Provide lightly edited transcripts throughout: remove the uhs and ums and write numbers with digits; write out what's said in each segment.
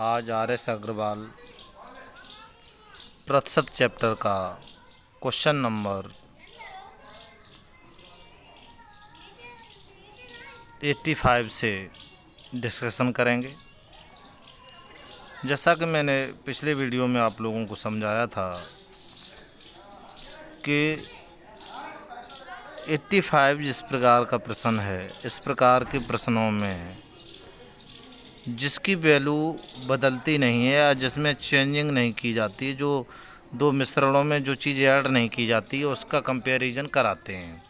आज RS अग्रवाल प्रतिशत chapter का क्वेश्चन नंबर 85 से डिस्कशन करेंगे। जैसा कि मैंने पिछले वीडियो में आप लोगों को समझाया था कि 85 जिस प्रकार का प्रश्न है, इस प्रकार के प्रश्नों में जिसकी वैल्यू बदलती नहीं है या जिसमें चेंजिंग नहीं की जाती, जो दो मिश्रणों में जो चीज़ ऐड नहीं की जाती, उसका कंपैरिजन कराते हैं।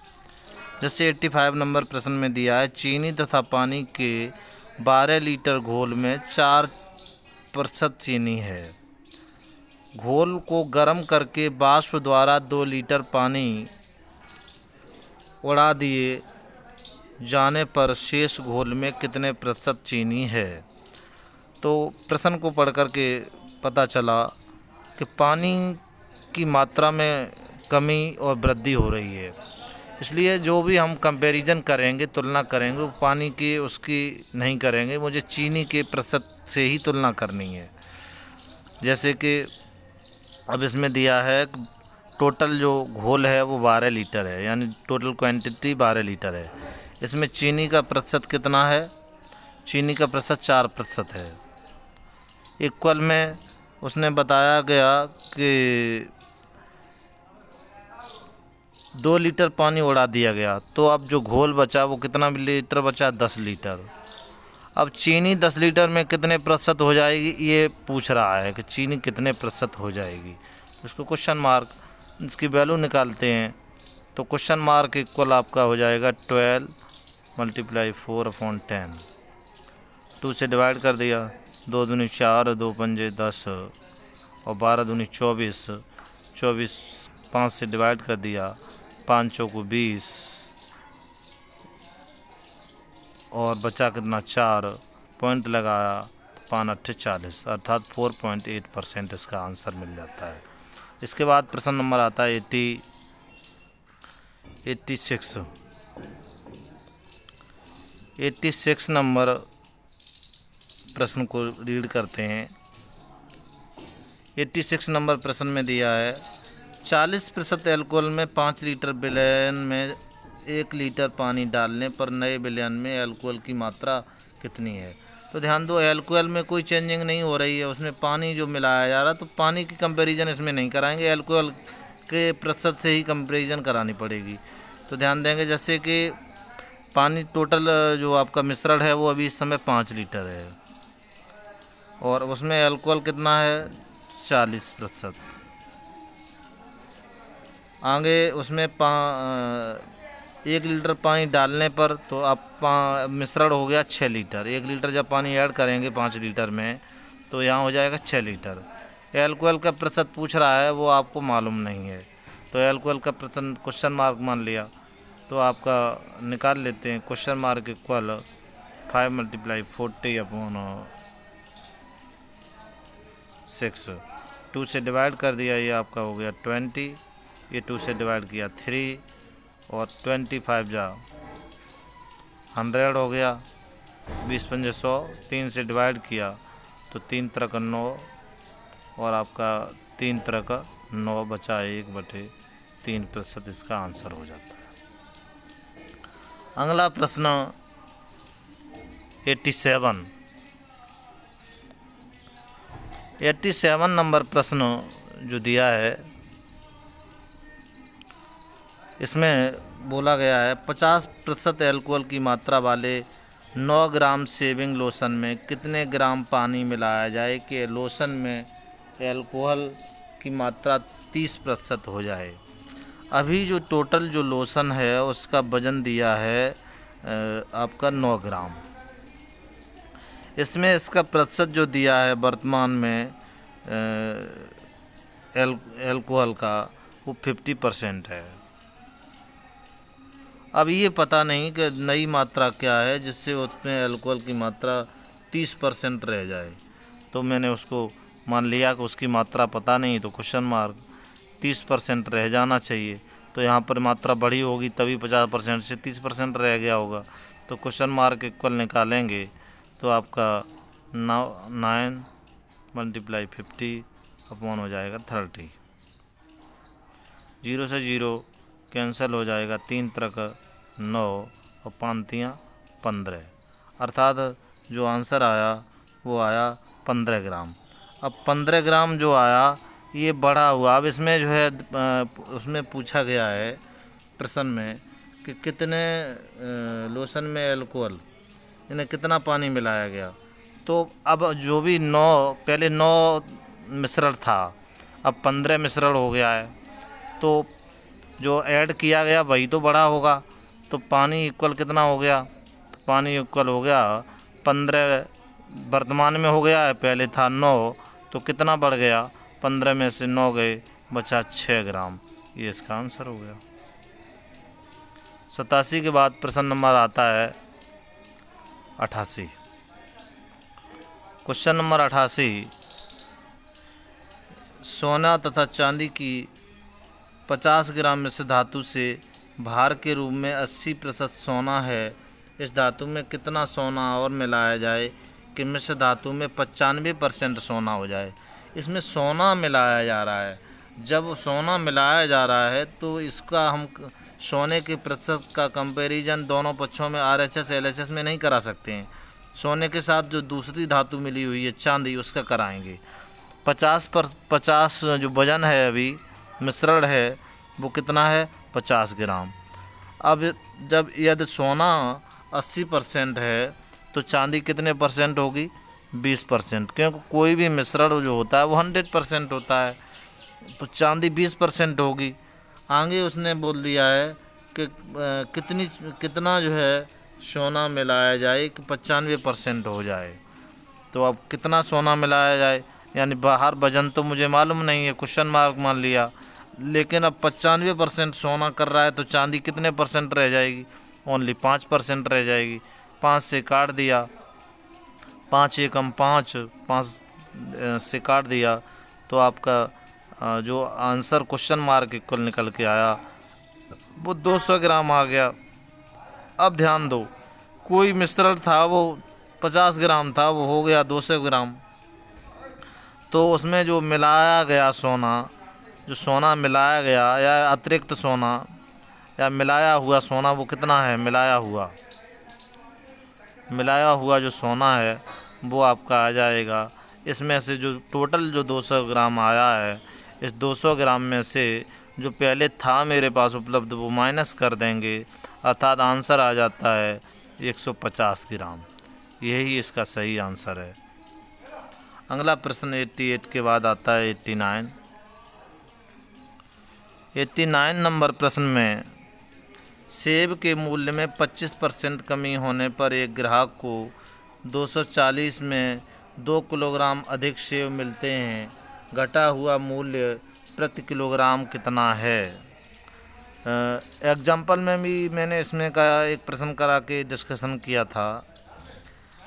जैसे 85 नंबर प्रश्न में दिया है, चीनी तथा पानी के 12 लीटर घोल में 4% चीनी है। घोल को गर्म करके वाष्प द्वारा 2 लीटर पानी उड़ा दिए जाने पर शेष घोल में कितने प्रतिशत चीनी है। तो प्रश्न को पढ़ कर के पता चला कि पानी की मात्रा में कमी और वृद्धि हो रही है, इसलिए जो भी हम कंपैरिजन करेंगे, तुलना करेंगे, वो पानी की उसकी नहीं करेंगे, मुझे चीनी के प्रतिशत से ही तुलना करनी है। जैसे कि अब इसमें दिया है टोटल जो घोल है वो 12 लीटर है, यानी टोटल क्वांटिटी 12 लीटर है। इसमें चीनी का प्रतिशत कितना है? चीनी का प्रतिशत 4% है। इक्वल में उसने बताया गया कि 2 लीटर पानी उड़ा दिया गया, तो अब जो घोल बचा वो कितना लीटर बचा? 10 लीटर। अब चीनी 10 लीटर में कितने प्रतिशत हो जाएगी, ये पूछ रहा है कि चीनी कितने प्रतिशत हो जाएगी। उसको क्वेश्चन मार्क, इसकी वैल्यू निकालते हैं तो क्वेश्चन मार्क इक्वल आपका हो जाएगा 12 × 4/10। 2 से डिवाइड कर दिया, 2 दूनी 4, 2 पंजे 10 और 12 दूनी 24, 24 5 से डिवाइड कर दिया, 5 चौको 20 और बचा कितना? 4 पॉइंट लगाया, 5 8 40, अर्थात 4.8% इसका आंसर मिल जाता है। इसके बाद प्रश्न नंबर आता है 86 नंबर प्रश्न को रीड करते हैं। 86 नंबर प्रश्न में दिया है, 40% एल्कोहल में 5 लीटर विलयन में 1 लीटर पानी डालने पर नए विलयन में एल्कोहल की मात्रा कितनी है। तो ध्यान दो, एल्कोहल में कोई चेंजिंग नहीं हो रही है, उसमें पानी जो मिलाया जा रहा है, तो पानी की कंपैरिजन इसमें नहीं कराएंगे, एल्कोहल के प्रतिशत से ही कंपैरिजन करानी पड़ेगी। तो ध्यान देंगे, जैसे कि पानी टोटल जो आपका मिश्रण है वो अभी इस समय 5 लीटर है और उसमें एल्कोहल कितना है? 40%। आगे उसमें 1 लीटर पानी डालने पर तो अब मिश्रण हो गया 6 लीटर। 1 लीटर जब पानी ऐड करेंगे 5 लीटर में तो यहाँ हो जाएगा 6 लीटर। एल्कोहल का प्रतिशत पूछ रहा है, वो आपको मालूम नहीं है, तो एल्कोहल का प्रतिशत क्वेश्चन मार्क मान लिया, तो आपका निकाल लेते हैं। Question mark equal 5 × 40/6। 2 से डिवाइड कर दिया, ये आपका हो गया 20, ये 2 से डिवाइड किया 3 और 25 जा 100 हो गया, 20 पंजे 100, 3 से डिवाइड किया तो 3 3 9 और आपका 3 3 9 बचा 1/3% इसका आंसर हो जाता है। अगला प्रश्न 87 नंबर प्रश्न जो दिया है, इसमें बोला गया है 50% एल्कोहल की मात्रा वाले 9 ग्राम शेविंग लोशन में कितने ग्राम पानी मिलाया जाए कि लोशन में एल्कोहल की मात्रा 30% हो जाए। अभी जो टोटल जो लोशन है उसका वज़न दिया है आपका 9 ग्राम। इसमें इसका प्रतिशत जो दिया है वर्तमान में एल्कोहल का वो 50% है। अब ये पता नहीं कि नई मात्रा क्या है जिससे उसमें एल्कोहल की मात्रा 30% रह जाए, तो मैंने उसको मान लिया कि उसकी मात्रा पता नहीं, तो क्वेश्चन मार्क 30% रह जाना चाहिए। तो यहाँ पर मात्रा बढ़ी होगी तभी 50% से 30% रह गया होगा, तो क्वेश्चन मार्क इक्वल निकालेंगे तो आपका 9 मल्टीप्लाई 50 अपॉन हो जाएगा 30। 0 से 0 कैंसिल हो जाएगा, 3 तरक 9 और 5 15, अर्थात जो आंसर आया वो आया 15 ग्राम। अब 15 ग्राम जो आया ये बढ़ा हुआ, अब इसमें जो है उसमें पूछा गया है प्रश्न में कि कितने लोशन में अल्कोहल, इन्हें कितना पानी मिलाया गया। तो अब जो भी 9 पहले 9 मिश्रण था, अब 15 मिश्रण हो गया है, तो जो ऐड किया गया वही तो बड़ा होगा। तो पानी इक्वल कितना हो गया, तो पानी इक्वल हो गया 15 वर्तमान में हो गया है, पहले था 9, तो कितना बढ़ गया, 15 में से 9 गए, बचा 6 ग्राम। ये इसका आंसर हो गया। 87 के बाद प्रश्न नंबर आता है 88। क्वेश्चन नंबर 88, सोना तथा चांदी की 50 ग्राम मिश्र धातु से भार के रूप में 80% सोना है। इस धातु में कितना सोना और मिलाया जाए कि मिश्र धातु में 95% सोना हो जाए। इसमें सोना मिलाया जा रहा है। जब सोना मिलाया जा रहा है तो इसका हम सोने के प्रतिशत का कंपैरिजन दोनों पक्षों में RHS LHS में नहीं करा सकते हैं। सोने के साथ जो दूसरी धातु मिली हुई है चांदी, उसका कराएंगे। 50 जो वजन है अभी मिश्रण है वो कितना है, 50 ग्राम। अब जब यदि सोना 80% है तो चांदी कितने परसेंट होगी, 20%, क्योंकि कोई भी मिश्रण जो होता है वो 100% होता है, तो चांदी 20% होगी। आगे उसने बोल दिया है कि कितना जो है सोना मिलाया जाए कि 95% हो जाए। तो अब कितना सोना मिलाया जाए, यानी बाहर वजन तो मुझे मालूम नहीं है, क्वेश्चन मार्क मान लिया, लेकिन अब 95% सोना कर रहा है तो चांदी कितने परसेंट रह जाएगी, ओनली 5% रह जाएगी। 5 से काट दिया, 5 एकम 5, 5 से काट दिया तो आपका जो आंसर क्वेश्चन मार्क इक्वल निकल के आया वो 200 ग्राम आ गया। अब ध्यान दो, कोई मिश्रण था वो 50 ग्राम था, वो हो गया 200 ग्राम। तो उसमें जो मिलाया गया सोना, जो सोना मिलाया गया या अतिरिक्त सोना या मिलाया हुआ सोना वो कितना है, मिलाया हुआ जो सोना है वो आपका आ जाएगा। इसमें से जो टोटल जो 200 ग्राम आया है, इस 200 ग्राम में से जो पहले था मेरे पास उपलब्ध वो माइनस कर देंगे, अर्थात आंसर आ जाता है 150 ग्राम। यही इसका सही आंसर है। अगला प्रश्न 88 के बाद आता है 89। 89 नंबर प्रश्न में सेब के मूल्य में 25% कमी होने पर एक ग्राहक को 240 में 2 किलोग्राम अधिक सेब मिलते हैं। घटा हुआ मूल्य प्रति किलोग्राम कितना है। एग्जाम्पल में भी मैंने इसमें का एक प्रश्न करा के डिस्कशन किया था,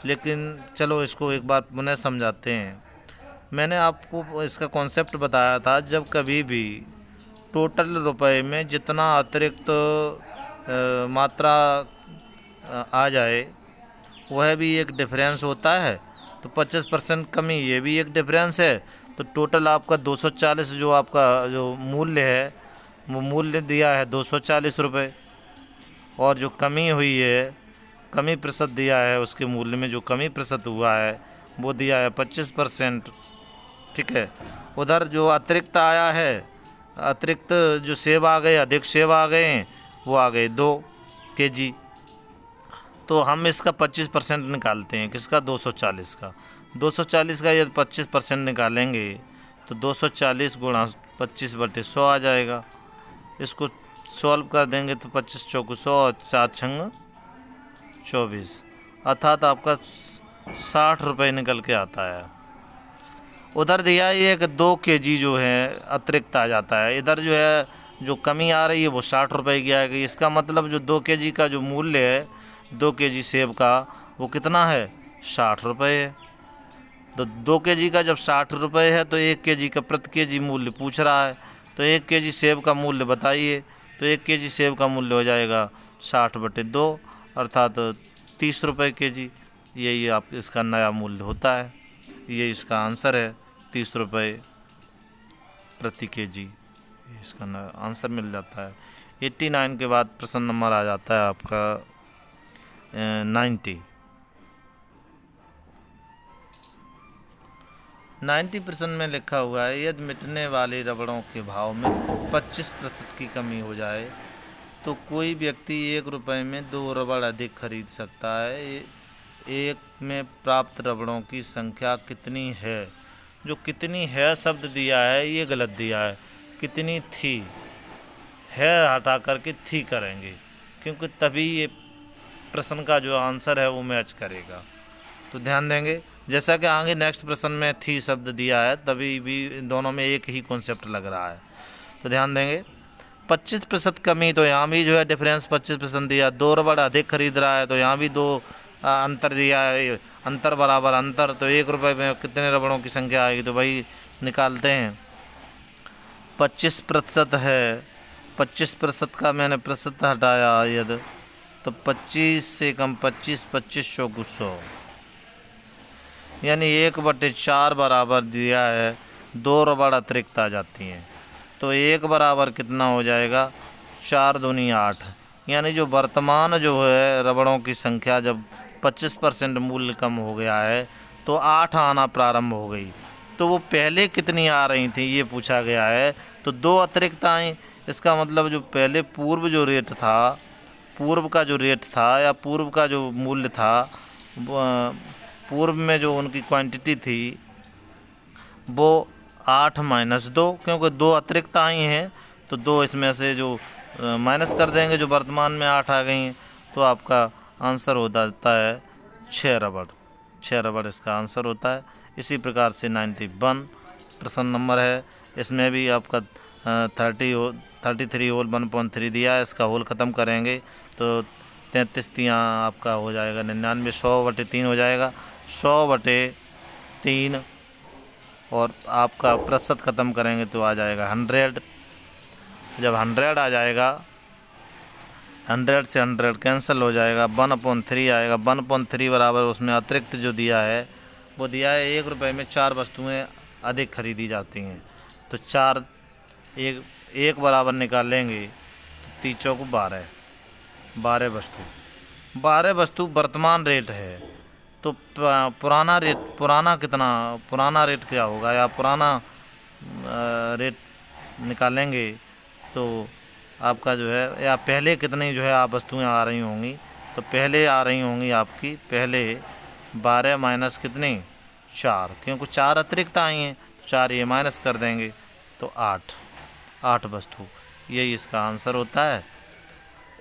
लेकिन चलो इसको एक बार पुनः समझाते हैं। मैंने आपको इसका कॉन्सेप्ट बताया था, जब कभी भी टोटल रुपए में जितना अतिरिक्त मात्रा आ जाए वह भी एक डिफरेंस होता है, तो 25% कमी ये भी एक डिफरेंस है। तो टोटल आपका 240 जो आपका जो मूल्य है वो मूल्य दिया है 240 रुपये, और जो कमी हुई है, कमी प्रतिशत दिया है, उसके मूल्य में जो कमी प्रतिशत हुआ है वो दिया है 25%। ठीक है। उधर जो अतिरिक्त आया है, अतिरिक्त जो सेब आ गए, अधिक सेब आ गए हैं, वो आ गए 2 kg। तो हम इसका 25% निकालते हैं, किसका, 240 का। 240 का यदि 25% निकालेंगे तो 240 गुणा 25/100 आ जाएगा। इसको सॉल्व कर देंगे तो 25 चौक 100 और 4 छंग 24, अर्थात आपका 60 रुपये निकल के आता है। उधर दिया ये कि 2 kg जो है अतिरिक्त आ जाता है, इधर जो है जो कमी आ रही है वो 60 रुपये की आएगी। इसका मतलब जो 2 kg का जो मूल्य है, 2 kg सेब का, वो कितना है, 60 रुपये है। तो 2 kg का जब 60 रुपये है तो 1 kg का प्रति kg मूल्य पूछ रहा है, तो 1 kg सेब का मूल्य बताइए। तो 1 kg सेब का मूल्य हो जाएगा 60/2, अर्थात 30 रुपये kg। यही आप इसका नया मूल्य होता है। ये इसका आंसर है, 30 रुपये प्रति केजी। इसका आंसर मिल जाता है। 89 के बाद प्रश्न नंबर आ जाता है आपका 90 प्रश्न में लिखा हुआ है, यदि मिटने वाली रबड़ों के भाव में 25% की कमी हो जाए तो कोई व्यक्ति 1 रुपये में 2 रबड़ अधिक खरीद सकता है। एक में प्राप्त रबड़ों की संख्या कितनी है? जो कितनी है शब्द दिया है ये गलत दिया है, कितनी थी, है हटा करके थी करेंगे, क्योंकि तभी ये प्रश्न का जो आंसर है वो मैच करेगा। तो ध्यान देंगे, जैसा कि आगे नेक्स्ट प्रश्न में थी शब्द दिया है, तभी भी दोनों में एक ही कॉन्सेप्ट लग रहा है। तो ध्यान देंगे, 25% कमी, तो यहाँ भी जो है डिफरेंस 25% दिया। 2 रबड़ अधिक खरीद रहा है तो यहाँ भी 2 अंतर दिया है, अंतर बराबर अंतर। तो 1 रुपये में कितने रबड़ों की संख्या आएगी? तो भाई निकालते हैं। 25% है, 25% का मैंने प्रतिशत हटाया यदि, तो 25 से कम 25, 2500 को 100, यानी 1/4 बराबर दिया है, 2 रबड़ अतिरिक्त आ जाती हैं। तो 1 बराबर कितना हो जाएगा? 4 दूनी 8, यानी जो वर्तमान जो है रबड़ों की संख्या जब 25% मूल्य कम हो गया है तो 8 आना प्रारंभ हो गई। तो वो पहले कितनी आ रही थी ये पूछा गया है, तो 2 अतिरिक्त आई। इसका मतलब जो पहले पूर्व का जो रेट था या पूर्व का जो मूल्य था, पूर्व में जो उनकी क्वांटिटी थी वो 8 - 2, क्योंकि 2 अतिरिक्त आई हैं तो 2 इसमें से जो माइनस कर देंगे, जो वर्तमान में 8 आ गई हैं, तो आपका आंसर हो जाता है 6 रबड़। 6 रबड़ इसका आंसर होता है। इसी प्रकार से 91 प्रश्न नंबर है, इसमें भी आपका 33 होल 1.3 दिया है। इसका होल ख़त्म करेंगे तो 33 तियाँ आपका हो जाएगा 99, 100/3 हो जाएगा, 100/3, और आपका प्रतिशत ख़त्म करेंगे तो आ जाएगा 100। जब 100 आ जाएगा, 100 से 100 कैंसिल हो जाएगा, 1/3 आएगा। 1/3 बराबर उसमें अतिरिक्त जो दिया है वो दिया है 1 रुपये में 4 वस्तुएं अधिक खरीदी जाती हैं। तो 4 एक बराबर निकालेंगे तो 3 चौक 12, 12 वस्तु वर्तमान रेट है। तो पुराना रेट क्या होगा, या पुराना रेट निकालेंगे तो आपका जो है, या पहले कितनी जो है आप वस्तुएं आ रही होंगी, तो पहले आ रही होंगी आपकी, पहले 12 माइनस कितनी 4, क्योंकि 4 अतिरिक्त आई हैं तो 4 ये माइनस कर देंगे तो 8 वस्तु, यही इसका आंसर होता है।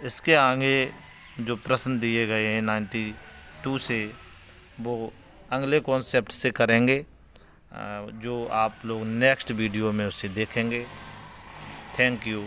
इसके आगे जो प्रश्न दिए गए हैं 92 से, वो अगले कॉन्सेप्ट से करेंगे, जो आप लोग नेक्स्ट वीडियो में उसे देखेंगे। Thank you.